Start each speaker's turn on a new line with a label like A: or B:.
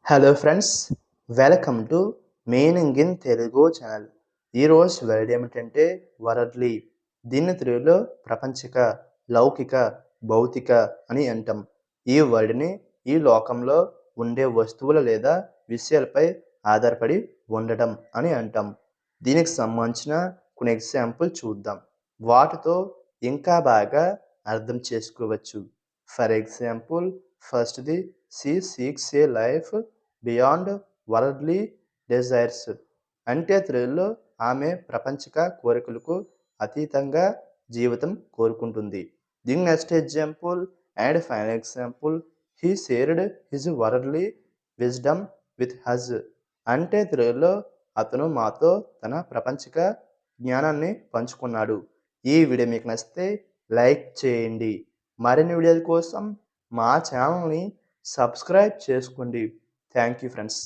A: Hello friends, welcome to meaning in Telugu channel. ఈరోజు word ఏమిటంటే worldly. దీన్ని తెలుగులో ప్రపంచిక, లౌకిక, భౌతిక అని అంటాం. ఈ వర్డ్ని ఈ లోకంలో ఉండే వస్తువులు లేదా విషయాలపై ఆధారపడి ఉండటం అని అంటాం. దీనికి సంబంధించిన కొన్ని ఎగ్జాంపుల్ చూద్దాం. వాటితో ఇంకా బాగా అర్థం చేసుకోవచ్చు. ఫర్ ఎగ్జాంపుల్, ఫస్ట్ది she seeks a life beyond worldly desires. అంటే తెలుగులో ఆమె ప్రపంచిక కోరికలకు అతీతంగా జీవితం కోరుకుంటుంది. దీని next example and final example, he shared his worldly wisdom with us. అంటే తెలుగులో అతను మాతో తన ప్రపంచిక జ్ఞానాన్ని పంచుకున్నాడు. ఈ వీడియో మీకు నచ్చితే లైక్ చేయండి. మరిన్ని వీడియోల కోసం మా ఛానల్ని సబ్స్క్రైబ్ చేసుకోండి. Thank you friends.